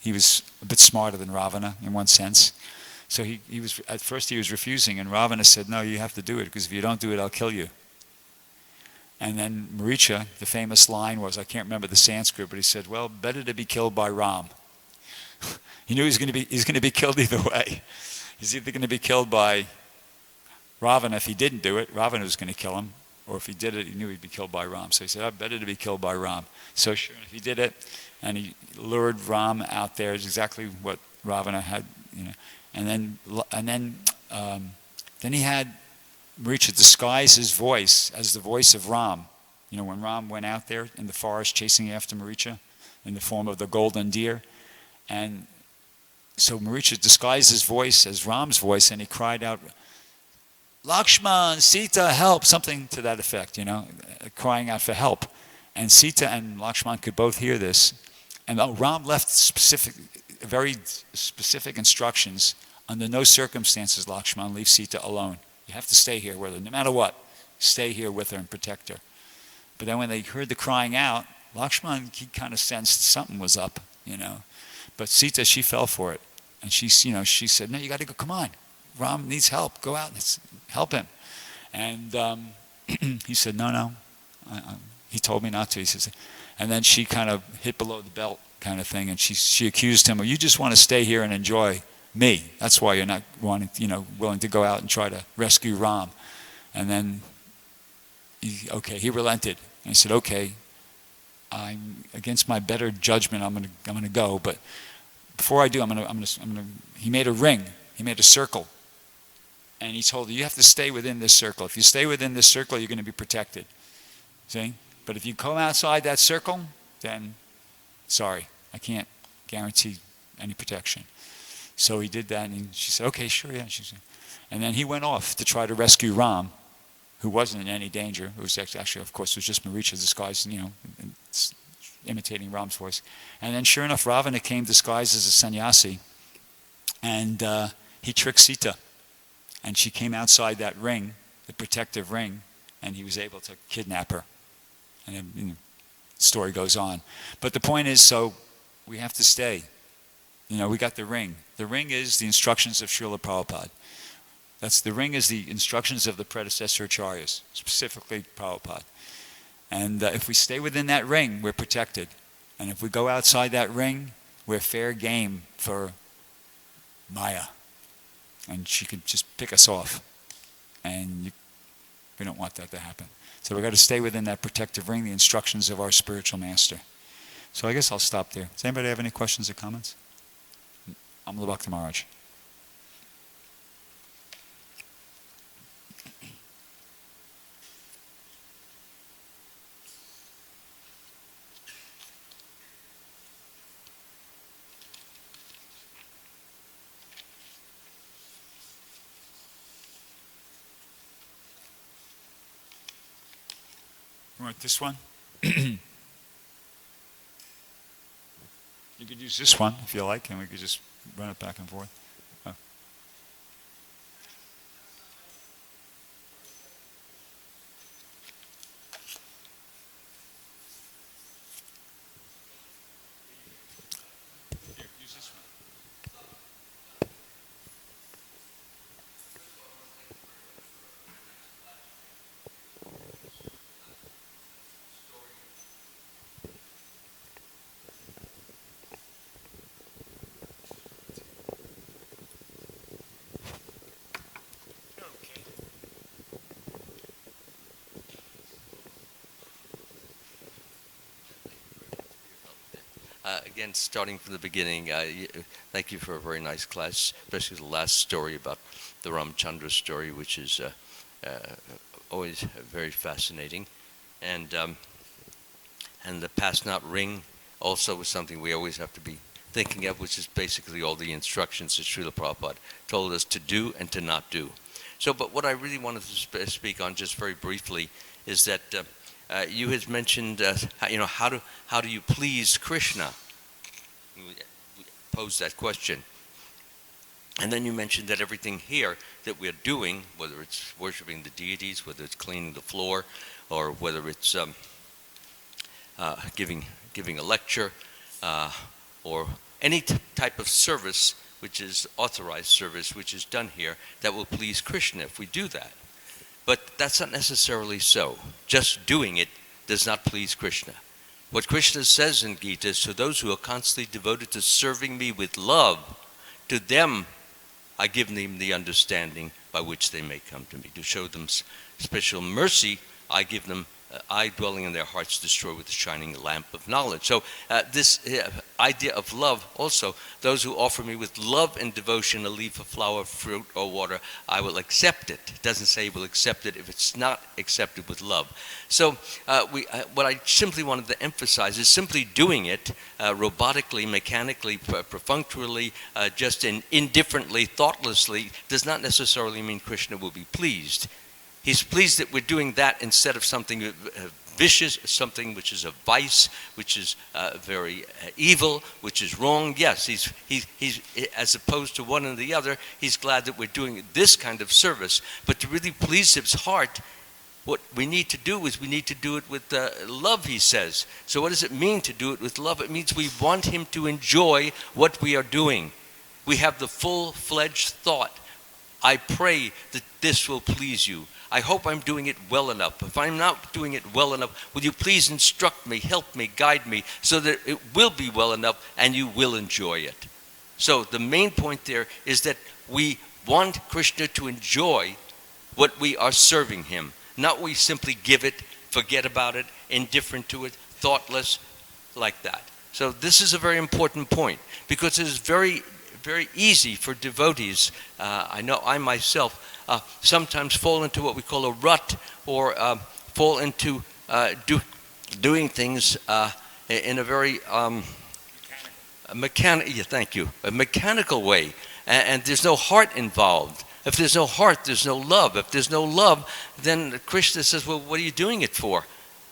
a bit smarter than Ravana in one sense. So he was at first he was refusing, and Ravana said, "No, you have to do it, because if you don't do it, I'll kill you." And then Maricha, the famous line was, I can't remember the Sanskrit, but he said, "Well, better to be killed by Ram." He knew he's going to be killed either way. He's either going to be killed by Ravana if he didn't do it. Ravana was going to kill him. Or if he did it, he knew he'd be killed by Ram. So he said, better to be killed by Ram. So sure, if he did it, and he lured Ram out there, is exactly what Ravana had, And then he had Maricha disguise his voice as the voice of Ram. When Ram went out there in the forest chasing after Maricha in the form of the golden deer. And so Maricha disguised his voice as Ram's voice, and he cried out, "Lakshman, Sita, help," something to that effect, crying out for help. And Sita and Lakshman could both hear this. And Ram left very specific instructions. Under no circumstances, Lakshman, leave Sita alone. You have to stay here with her, no matter what. Stay here with her and protect her. But then when they heard the crying out, Lakshman, he kind of sensed something was up, But Sita, she fell for it. And she said, "No, you got to go, come on. Ram needs help. Go out and help him." And he said, "No. He told me not to." He says, and then she kind of hit below the belt kind of thing, and she accused him, "Well, you just want to stay here and enjoy me. That's why you're not willing to go out and try to rescue Ram." And then, he relented, and he said, "Okay, I'm against my better judgment. I'm gonna go, but before I do, I'm gonna." He made a ring. He made a circle. And he told her, "You have to stay within this circle. If you stay within this circle, you're going to be protected. See? But if you come outside that circle, then, sorry, I can't guarantee any protection. So he did that, and she said, okay, sure, yeah. And then he went off to try to rescue Ram, who wasn't in any danger. It was actually, of course, it was just Maricha disguised, imitating Ram's voice. And then sure enough, Ravana came disguised as a sannyasi, and he tricked Sita. And she came outside that ring, the protective ring, and he was able to kidnap her. And then, the story goes on. But the point is, so we have to stay. We got the ring. The ring is the instructions of Srila Prabhupada. The ring is the instructions of the predecessor acharyas, specifically Prabhupada. And if we stay within that ring, we're protected. And if we go outside that ring, we're fair game for Maya. And she could just pick us off. And we don't want that to happen. So we've got to stay within that protective ring, the instructions of our spiritual master. So I guess I'll stop there. Does anybody have any questions or comments? Amla Bhakti Maharaj. You want this one? You could use this one if you like, and we could just run it back and forth. Oh. Here, use this one. Again, starting from the beginning, thank you for a very nice class, especially the last story about the Ramchandra story, which is always very fascinating. And the pass not ring also was something we always have to be thinking of, which is basically all the instructions that Srila Prabhupada told us to do and to not do. So, but what I really wanted to speak on just very briefly is that you had mentioned, how do you please Krishna? We posed that question. And then you mentioned that everything here that we're doing, whether it's worshiping the deities, whether it's cleaning the floor, or whether it's giving a lecture, or any type of service which is authorized service, which is done here, that will please Krishna if we do that. But that's not necessarily so. Just doing it does not please Krishna. What Krishna says in Gita is, to those who are constantly devoted to serving me with love, to them I give them the understanding by which they may come to me. To show them special mercy, I give them eye dwelling in their hearts, destroy with the shining lamp of knowledge. So this idea of love also, those who offer me with love and devotion a leaf, a flower, fruit, or water, I will accept it. It doesn't say we'll accept it if it's not accepted with love. So what I simply wanted to emphasize is simply doing it robotically, mechanically, perfunctorily, just indifferently, thoughtlessly, does not necessarily mean Krishna will be pleased. He's pleased that we're doing that instead of something vicious, something which is a vice, which is very evil, which is wrong. Yes, he's as opposed to one and the other, he's glad that we're doing this kind of service. But to really please his heart, what we need to do is we need to do it with love, he says. So what does it mean to do it with love? It means we want him to enjoy what we are doing. We have the full-fledged thought, I pray that this will please you. I hope I'm doing it well enough. If I'm not doing it well enough, will you please instruct me, help me, guide me, so that it will be well enough and you will enjoy it. So the main point there is that we want Krishna to enjoy what we are serving him. Not we simply give it, forget about it, indifferent to it, thoughtless, like that. So this is a very important point, because it is very, very easy for devotees. I know I myself sometimes fall into what we call a rut, or fall into doing things in a very a mechanical way, and there's no heart involved. If there's no heart, there's no love. If there's no love, then Krishna says, well, what are you doing it for?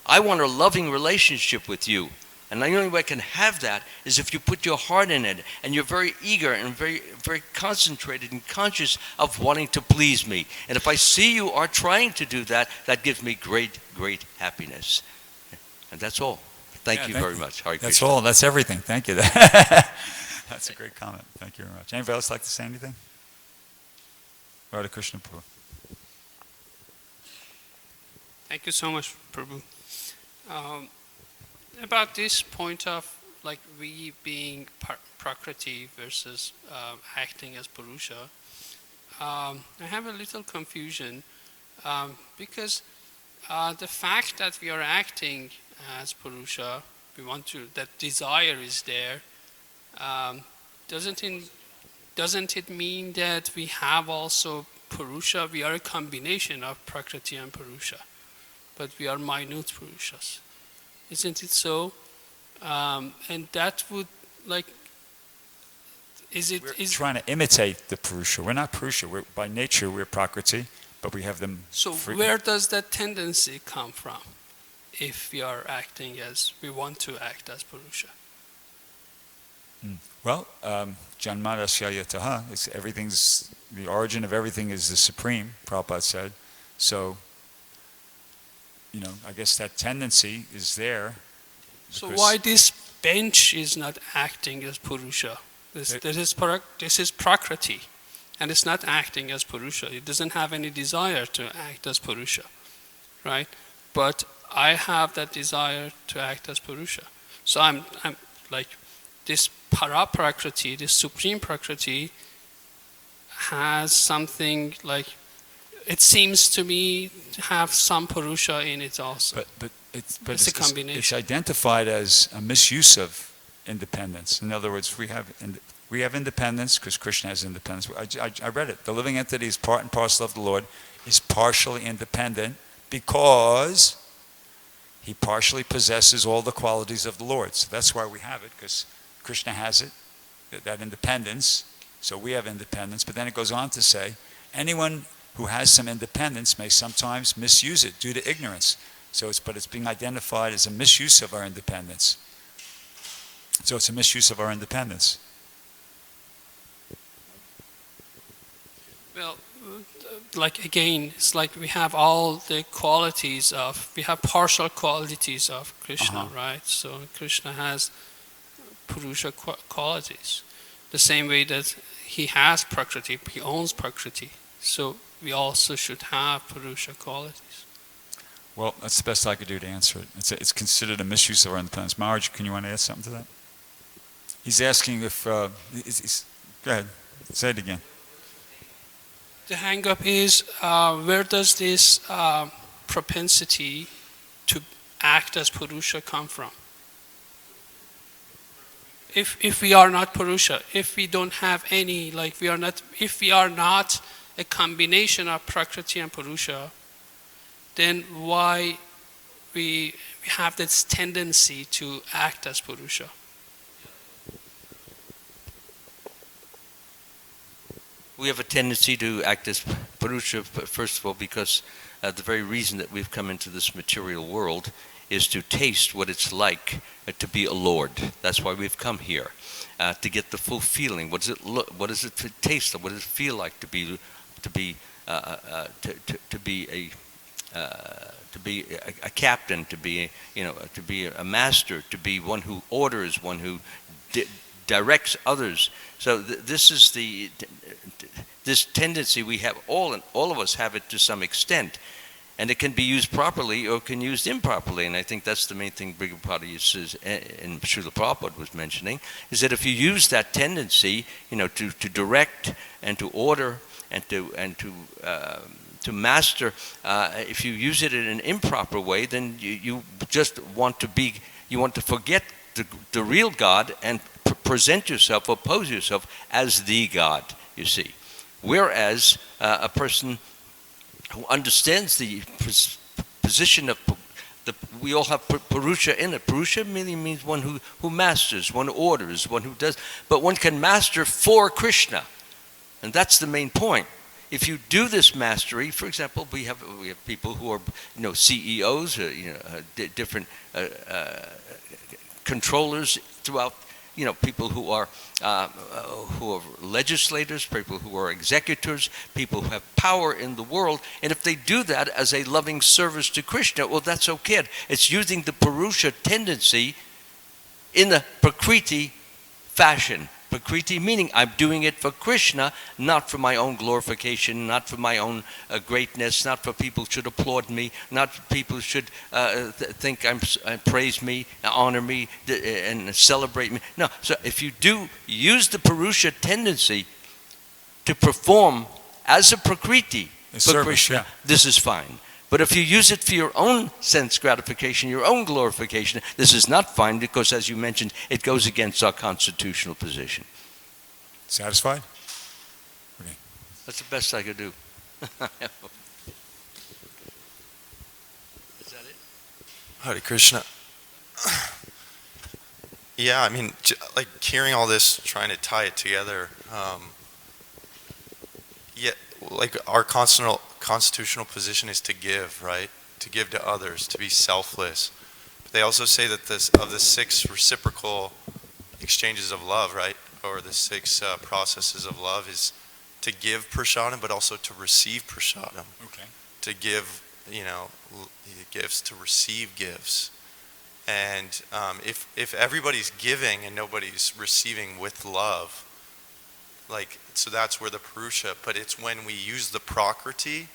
I want a loving relationship with you. And the only way I can have that is if you put your heart in it, and you're very eager and very, very concentrated and conscious of wanting to please me. And if I see you are trying to do that, that gives me great, great happiness. And that's all. Thank you very much. Hare That's Krishna. all. That's everything. Thank you. That's a great comment. Thank you very much. Anybody else like to say anything? Radha Krishna Prabhu. Thank you so much, Prabhu. About this point of like we being Prakriti versus acting as Purusha, I have a little confusion because the fact that we are acting as Purusha, that desire is there, doesn't it mean that we have also Purusha? We are a combination of Prakriti and Purusha, but we are minute Purushas. Isn't it so? And that would We're trying to imitate the Purusha. We're not Purusha. By nature, we're Prakriti, but we have them. So where does that tendency come from? If we are acting we want to act as Purusha. Well, Janmadasya Yataha, the origin of everything is the Supreme, Prabhupada said. So, I guess that tendency is there. So why this bench is not acting as Purusha? This is Prakriti, and it's not acting as Purusha. It doesn't have any desire to act as Purusha, right? But I have that desire to act as Purusha. So I'm like, this Para-Prakriti, this Supreme Prakriti, has something like, it seems to me to have some Purusha in it also. But it's a combination. It's identified as a misuse of independence. In other words, we have independence because Krishna has independence. I read it. The living entity is part and parcel of the Lord, is partially independent because he partially possesses all the qualities of the Lord. So that's why we have it, because Krishna has it, that independence. So we have independence. But then it goes on to say, anyone who has some independence may sometimes misuse it due to ignorance. But it's being identified as a misuse of our independence. So it's a misuse of our independence. Well, again, it's like we have all the qualities we have partial qualities of Krishna, right? So Krishna has Purusha qualities. The same way that he has Prakriti, he owns Prakriti. So we also should have Purusha qualities. Well, that's the best I could do to answer it. It's considered a misuse of our independence. Maharaj, can you want to add something to that? He's asking if... go ahead, say it again. The hang-up is, where does this propensity to act as Purusha come from? If we are not Purusha, if we don't have any, if we are not a combination of Prakriti and Purusha, then why we have this tendency to act as Purusha? We have a tendency to act as Purusha, first of all, because the very reason that we've come into this material world is to taste what it's like to be a lord. That's why we've come here, to get the full feeling. What does it look? What does it taste like? What does it feel like to be a captain, to be a master, to be one who orders, one who directs others. So this is this tendency we have, all of us have it to some extent, and it can be used properly or can be used improperly. And I think that's the main thing Bhrgupati says, and Srila Prabhupada was mentioning, is that if you use that tendency, to direct and to order and to master, if you use it in an improper way, then you just want to forget the real God and present yourself, oppose yourself as the God, you see. Whereas a person who understands the position of We all have Purusha in it. Purusha merely means one who masters, one who orders, one who does. But one can master for Krishna. And that's the main point. If you do this mastery, for example, we have people who are, CEOs, different controllers throughout, people who are legislators, people who are executors, people who have power in the world. And if they do that as a loving service to Krishna, well, that's okay. It's using the Purusha tendency in a Prakriti fashion. Prakriti meaning I'm doing it for Krishna, not for my own glorification, not for my own greatness, not for people should applaud me, not for people should think praise me, honor me, and celebrate me. No, so if you do use the Purusha tendency to perform as a Prakriti for Krishna, this is fine. But if you use it for your own sense gratification, your own glorification, this is not fine because, as you mentioned, it goes against our constitutional position. Satisfied? Okay. That's the best I could do. Is that it? Hare Krishna. Yeah, I mean, like hearing all this, trying to tie it together. Like our constitutional position is to give, right? To give to others, to be selfless. But they also say that of the 6 reciprocal exchanges of love, right? Or the 6 processes of love is to give prasadam, but also to receive prasadam. Okay. To give, gifts, to receive gifts. And if everybody's giving and nobody's receiving with love, so that's where the Purusha, but it's when we use the Prakriti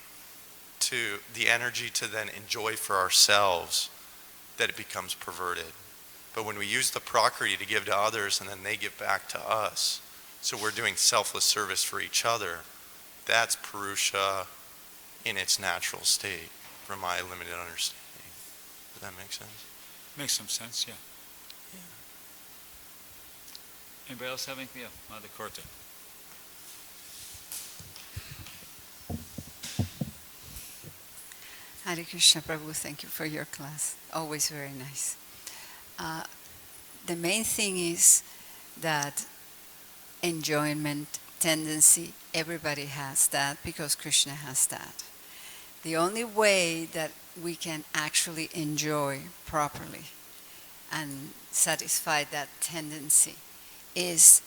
to the energy to then enjoy for ourselves that it becomes perverted. But when we use the Prakriti to give to others and then they give back to us, so we're doing selfless service for each other, that's Purusha in its natural state, from my limited understanding. Does that make sense? Makes some sense, yeah. Anybody else have anything? Yeah, Mother Korte. Hare Krishna Prabhu, thank you for your class. Always very nice. The main thing is that enjoyment tendency, everybody has that because Krishna has that. The only way that we can actually enjoy properly and satisfy that tendency is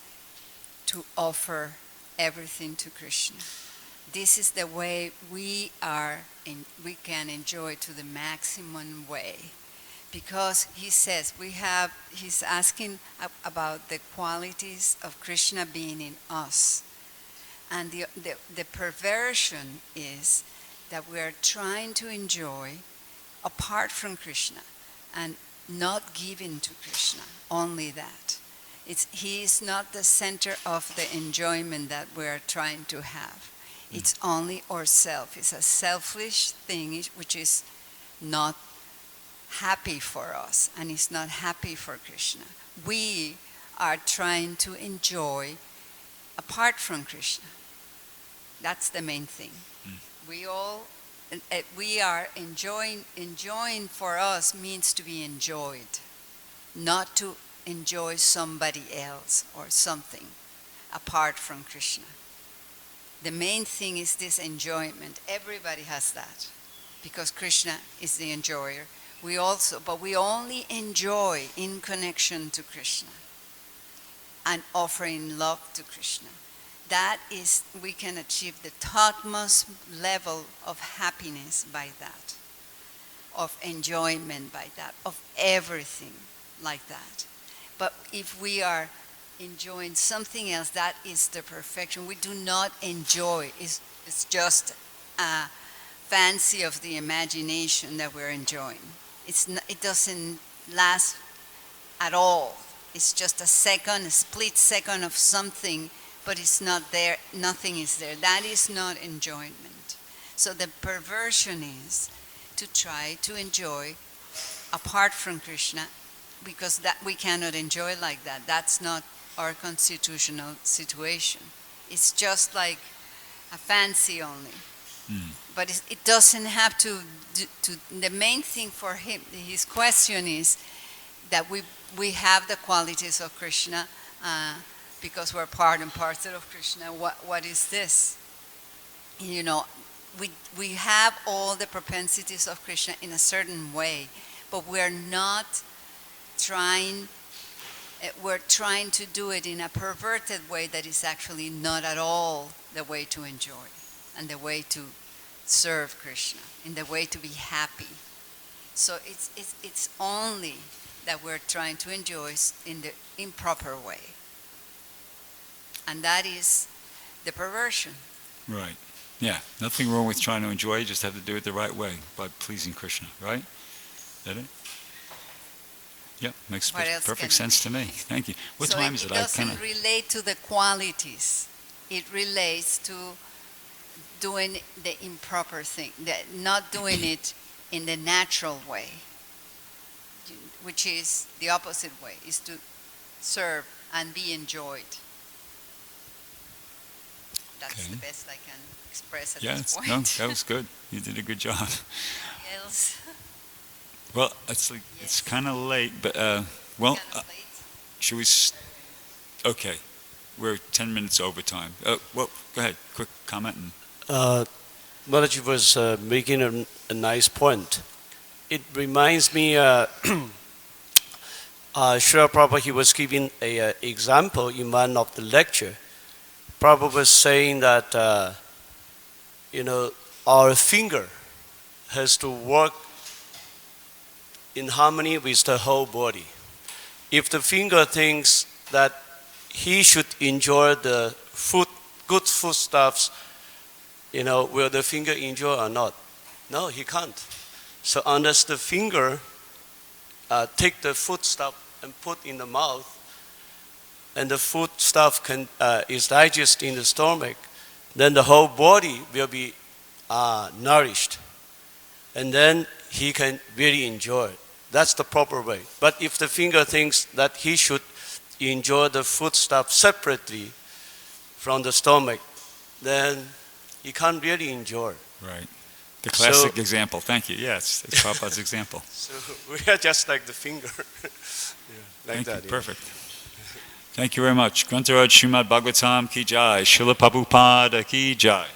to offer everything to Krishna. This is the way we can enjoy to the maximum way. Because he says he's asking about the qualities of Krishna being in us. And the perversion is that we are trying to enjoy apart from Krishna and not giving to Krishna, only that. He is not the center of the enjoyment that we are trying to have. It's only ourself. It's a selfish thing which is not happy for us and it's not happy for Krishna. We are trying to enjoy apart from Krishna. That's the main thing. We are enjoying for us means to be enjoyed, not to enjoy somebody else or something apart from Krishna. The main thing is this enjoyment. Everybody has that because Krishna is the enjoyer. But we only enjoy in connection to Krishna and offering love to Krishna. That is, we can achieve the topmost level of happiness by that, of enjoyment by that, of everything like that. But if we are enjoying something else, that is the perfection. We do not enjoy. It's just a fancy of the imagination that we're enjoying. It doesn't last at all. It's just a split second of something, but it's not there. Nothing is there. That is not enjoyment. So the perversion is to try to enjoy apart from Krishna, because that we cannot enjoy like that. That's not our constitutional situation. It's just like a fancy only. But it doesn't have to, the main thing for him, his question is that we have the qualities of Krishna because we're part and parcel of Krishna. What is this? You know, we have all the propensities of Krishna in a certain way, but we're trying to do it in a perverted way that is actually not at all the way to enjoy and the way to serve Krishna, in the way to be happy. So it's only that we're trying to enjoy in the improper way. And that is the perversion. Right. Yeah. Nothing wrong with trying to enjoy. You just have to do it the right way by pleasing Krishna. Right? Is that it? Yep. Makes perfect sense to me. Thank you. What so time is it? It doesn't relate to the qualities. It relates to doing the improper thing, not doing it in the natural way, which is the opposite way, is to serve and be enjoyed. That's the best I can express at this point. No, that was good. You did a good job. Else? Well, it's kind of late, but should we? Okay, we're 10 minutes over time. Well, go ahead. Quick comment. Mataji was making a nice point. It reminds me, Srila Prabhupada, he was giving an example in one of the lecture. Prabhupada was saying that, our finger has to work in harmony with the whole body. If the finger thinks that he should enjoy the good foodstuffs, will the finger enjoy or not? No, he can't. So unless the finger take the foodstuff and put in the mouth, and the foodstuff is digested in the stomach, then the whole body will be nourished. And then he can really enjoy it. That's the proper way. But if the finger thinks that he should enjoy the foodstuff separately from the stomach, then he can't really enjoy. Right. The classic example. Thank you. Yes, it's Prabhupada's example. So we are just like the finger. Thank you. Perfect. Thank you very much. Grantaraj Srimad Bhagavatam ki jai. Srila Prabhupada ki jai.